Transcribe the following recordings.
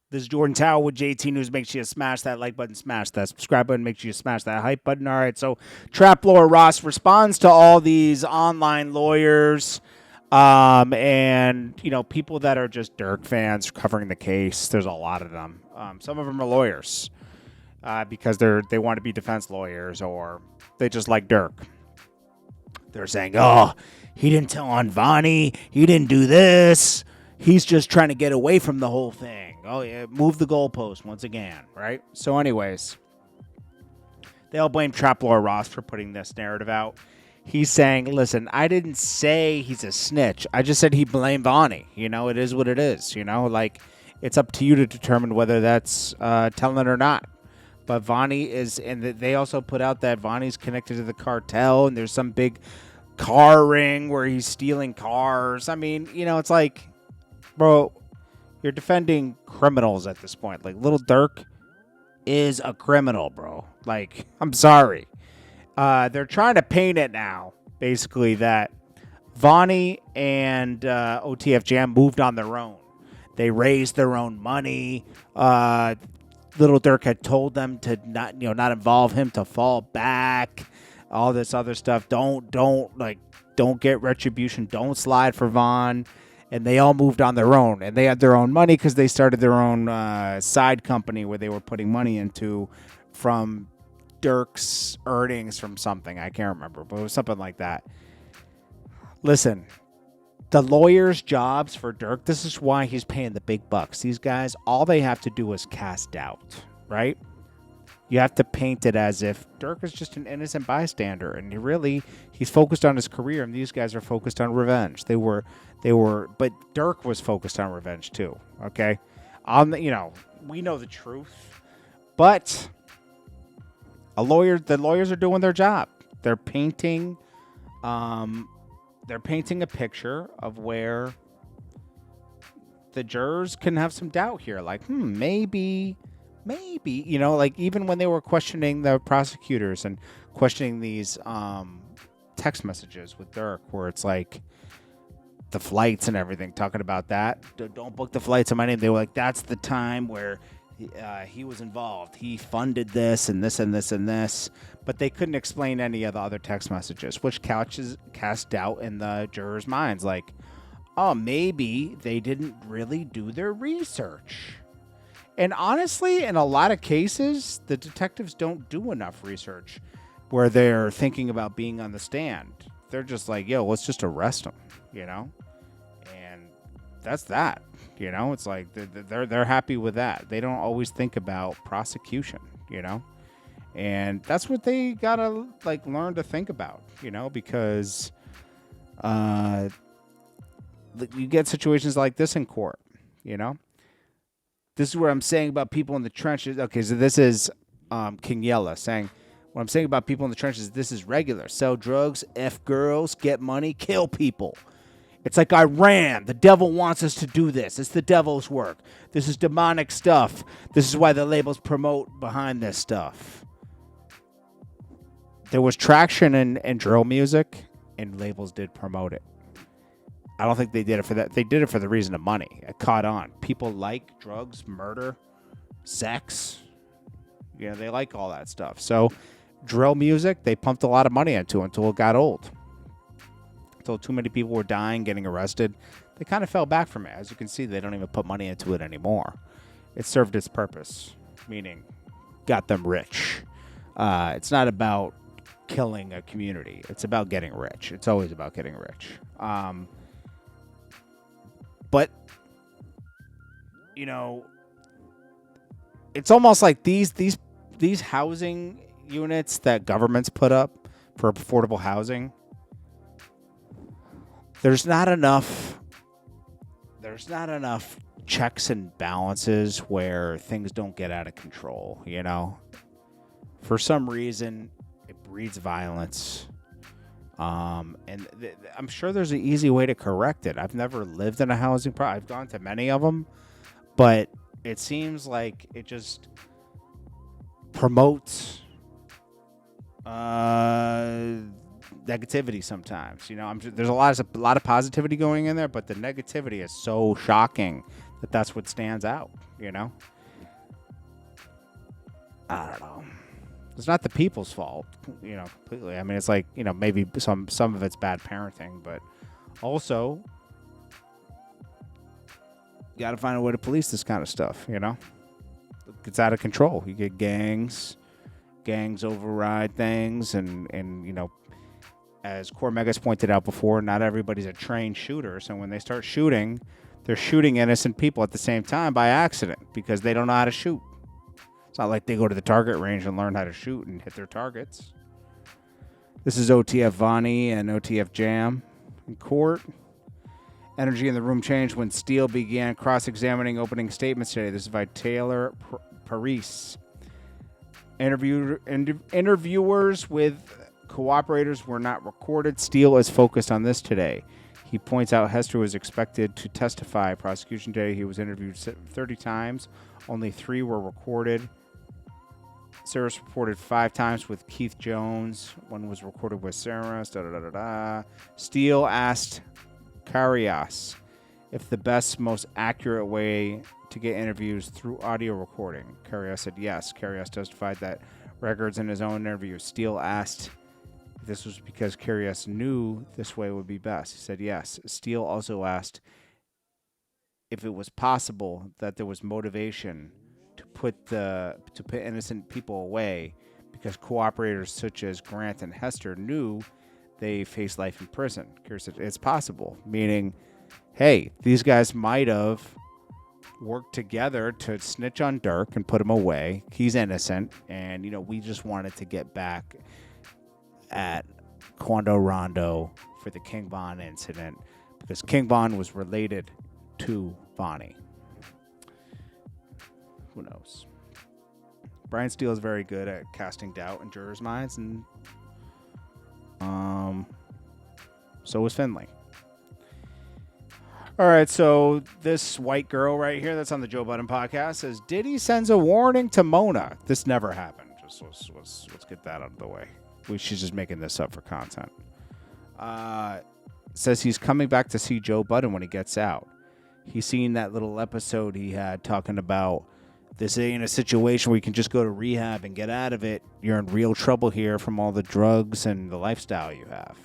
This is Jordan Tower with JT News. Make sure you smash that like button, smash that subscribe button, make sure you smash that hype button. All right, so Traplore Ross responds to all these online lawyers and, people that are just Durk fans covering the case. There's a lot of them. Some of them are lawyers because they want to be defense lawyers or they just like Durk. They're saying, oh, he didn't tell on Vani. He didn't do this. He's just trying to get away from the whole thing. Oh, yeah, move the goalpost once again, right? So anyways, they all blame Traplore Ross for putting this narrative out. He's saying, listen, I didn't say he's a snitch. I just said he blamed Vani. It is what it is. It's up to you to determine whether that's telling or not. But Vani is, and they also put out that Vani's connected to the cartel, and there's some big car ring where he's stealing cars. I mean, it's like, bro, you're defending criminals at this point. Like, Lil Durk is a criminal, bro. Like, I'm sorry. They're trying to paint it now, basically, that Vani and OTF Jam moved on their own. They raised their own money. Lil Durk had told them to not involve him, to fall back. All this other stuff. Don't get retribution. Don't slide for Von. And they all moved on their own. And they had their own money because they started their own side company where they were putting money into from Durk's earnings from something. I can't remember, but it was something like that. Listen, the lawyers' jobs for Durk, this is why he's paying the big bucks. These guys, all they have to do is cast doubt, right? You have to paint it as if Durk is just an innocent bystander, and he's focused on his career, and these guys are focused on revenge. They were, but Durk was focused on revenge too. Okay, we know the truth, but the lawyers are doing their job. They're painting, a picture of where the jurors can have some doubt here. Like, maybe, even when they were questioning the prosecutors and questioning these text messages with Durk, where it's like the flights and everything, talking about that. Don't book the flights in my name. They were like, that's the time where he was involved. He funded this and this and this and this. But they couldn't explain any of the other text messages, which cast doubt in the jurors' minds. Like, oh, maybe they didn't really do their research. And honestly, in a lot of cases, the detectives don't do enough research where they're thinking about being on the stand. They're just like, yo, let's just arrest him, And that's that, It's like they're happy with that. They don't always think about prosecution, And that's what they gotta learn to think about, because you get situations like this in court, This is what I'm saying about people in the trenches. Okay, so this is King Yella saying, what I'm saying about people in the trenches, this is regular. Sell drugs, F girls, get money, kill people. It's like Iran. The devil wants us to do this. It's the devil's work. This is demonic stuff. This is why the labels promote behind this stuff. There was traction in drill music, and labels did promote it. I don't think they did it for that. They did it for the reason of money. It caught on. People like drugs, murder, sex. They like all that stuff. So drill music, they pumped a lot of money into until it got old. Until too many people were dying, getting arrested. They kind of fell back from it. As you can see, they don't even put money into it anymore. It served its purpose, meaning got them rich. It's not about killing a community. It's about getting rich. It's always about getting rich. But, it's almost like these housing units that governments put up for affordable housing, there's not enough checks and balances where things don't get out of control, For some reason, it breeds violence. And I'm sure there's an easy way to correct it. I've never lived in a housing I've gone to many of them, but it seems like it just promotes negativity sometimes. There's a lot of positivity going in there, but the negativity is so shocking that's what stands out, you know? I don't know. It's not the people's fault, you know, completely. I mean, it's like, you know, maybe some of it's bad parenting, but also you got to find a way to police this kind of stuff, you know? It gets out of control. You get gangs override things, and you know, as Core Megas pointed out before, not everybody's a trained shooter, so when they start shooting, they're shooting innocent people at the same time by accident because they don't know how to shoot. It's not like they go to the target range and learn how to shoot and hit their targets. This is OTF Vani and OTF Jam in court. Energy in the room changed when Steele began cross-examining opening statements today. This is by Taylor Paris. Interviewers with cooperators were not recorded. Steele is focused on this today. He points out Hester was expected to testify. Prosecution today, he was interviewed 30 times. Only 3 were recorded. Sarah's reported 5 times with Keith Jones. 1 was recorded with Sarah. Steele asked Carias if the best, most accurate way to get interviews through audio recording. Carias said yes. Carias testified that records in his own interview. Steele asked if this was because Carias knew this way would be best. He said yes. Steele also asked if it was possible that there was motivation to put innocent people away because cooperators such as Grant and Hester knew they faced life in prison. Carias said it's possible, meaning, hey, these guys might have worked together to snitch on Durk and put him away. He's innocent, and you know we just wanted to get back at Quando Rondo for the King Von incident because King Von was related to Bonnie. Who knows? Brian Steele is very good at casting doubt in jurors' minds, and so was Finley. All right, so this white girl right here that's on the Joe Budden podcast says Diddy sends a warning to Mona. This never happened. Just let's get that out of the way. She's just making this up for content. Says he's coming back to see Joe Budden when he gets out. He's seen that little episode he had talking about this ain't a situation where you can just go to rehab and get out of it. You're in real trouble here from all the drugs and the lifestyle you have.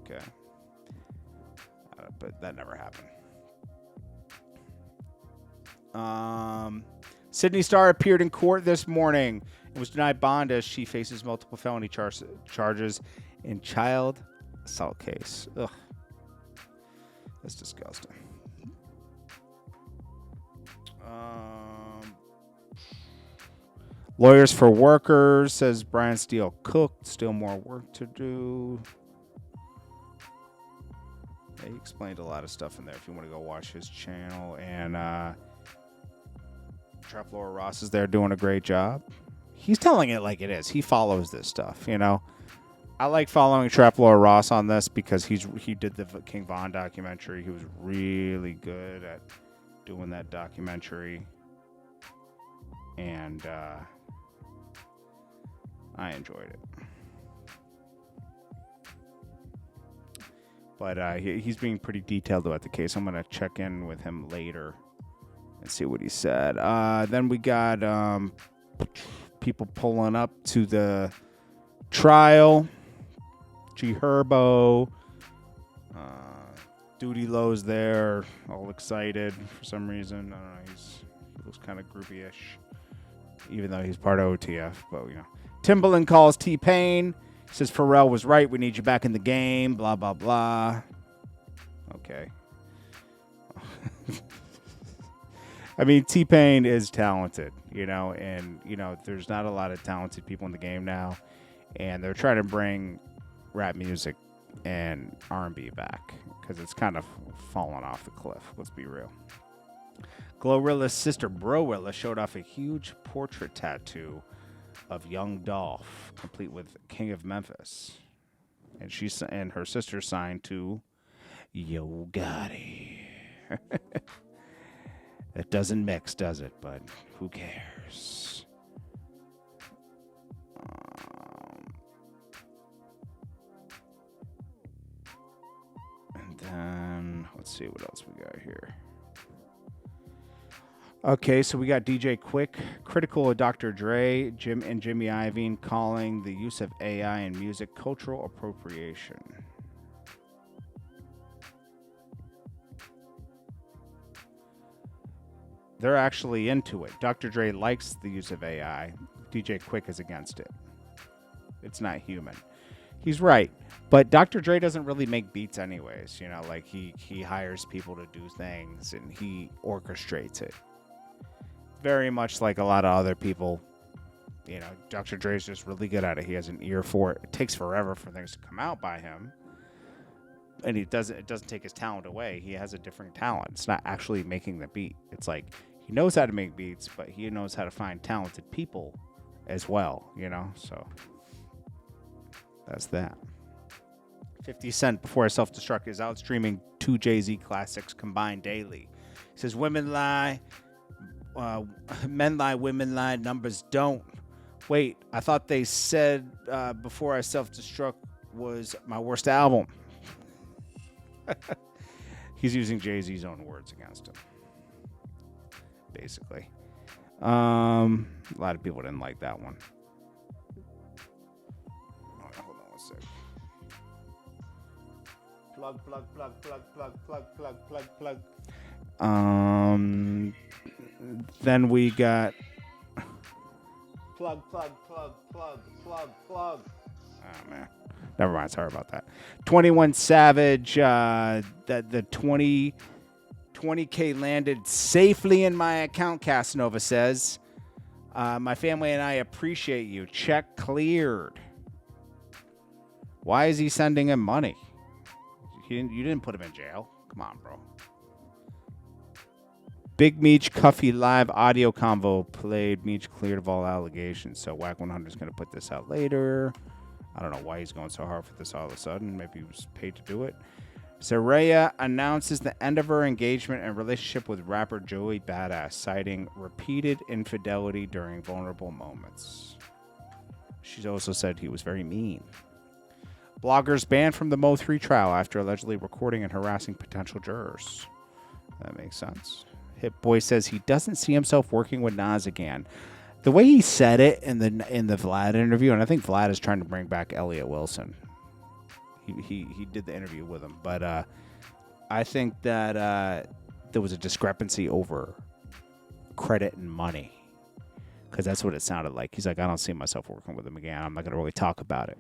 Okay. But that never happened. Sidney Starr appeared in court this morning and was denied bond as she faces multiple felony charges in child assault case. Ugh. That's disgusting. Lawyers for workers, says Brian Steele cooked. Still more work to do. Yeah, he explained a lot of stuff in there if you want to go watch his channel. And Traplore Ross is there doing a great job. He's telling it like it is. He follows this stuff, you know. I like following Traplore Ross on this because he did the King Von documentary. He was really good at doing that documentary. And I enjoyed it. But he's being pretty detailed about the case. I'm going to check in with him later and see what he said. Then we got people pulling up to the trial. G Herbo. Duty Low's there, all excited for some reason. I don't know, he looks kind of groupie-ish, even though he's part of OTF. But, you know. Timbaland calls T-Pain. Says Pharrell was right. We need you back in the game. Blah, blah, blah. Okay. I mean, T-Pain is talented, you know, and, you know, there's not a lot of talented people in the game now, and they're trying to bring rap music and R&B back because it's kind of fallen off the cliff. Let's be real. GloRilla's sister BroRilla showed off a huge portrait tattoo of Young Dolph, complete with King of Memphis, and her sister signed to Yo Gotti. It doesn't mix, does it? But who cares? And then let's see what else we got here. Okay, so we got DJ Quik, critical of Dr. Dre, Jim and Jimmy Iovine, calling the use of AI in music cultural appropriation. They're actually into it. Dr. Dre likes the use of AI. DJ Quik is against it. It's not human. He's right. But Dr. Dre doesn't really make beats anyways. You know, like he hires people to do things and he orchestrates it. Very much like a lot of other people. You know, Dr. Dre's just really good at it. He has an ear for it. It takes forever for things to come out by him. And it doesn't take his talent away. He has a different talent. It's not actually making the beat. It's like he knows how to make beats, but he knows how to find talented people as well, you know? So that's that. 50 Cent, Before I Self Destruct, is out streaming 2 Jay-Z classics combined daily. He says, women lie, men lie, women lie, numbers don't. Wait, I thought they said Before I Self Destruct was my worst album. He's using Jay-Z's own words against him, basically. A lot of people didn't like that one. Hold on one sec. Plug. Then we got plug. Oh man, never mind. Sorry about that. 21 Savage. The 20K landed safely in my account. Casanova says, "My family and I appreciate you. Check cleared." Why is he sending him money? You didn't put him in jail. Come on, bro. Big Meech Cuffy live audio convo played. Meech cleared of all allegations. So Whack 100 is going to put this out later. I don't know why he's going so hard for this all of a sudden. Maybe he was paid to do it. Sereena announces the end of her engagement and relationship with rapper Joey Bada, citing repeated infidelity during vulnerable moments. She's also said he was very mean. Bloggers banned from the Mo3 trial after allegedly recording and harassing potential jurors. That makes sense. Hit Boy says he doesn't see himself working with Nas again. The way he said it in the Vlad interview, and I think Vlad is trying to bring back Elliot Wilson. He did the interview with him, but I think that there was a discrepancy over credit and money, because that's what it sounded like. He's like, I don't see myself working with him again. I'm not going to really talk about it.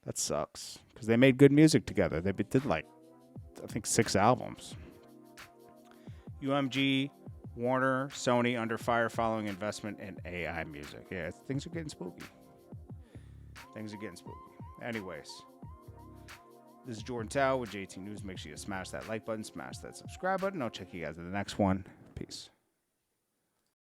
That sucks, because they made good music together. They did like, I think, 6 albums. UMG, Warner, Sony under fire following investment in AI music. Yeah, things are getting spooky. Anyways, this is Jordan Tao with JT News. Make sure you smash that like button, smash that subscribe button. I'll check you guys in the next one. Peace.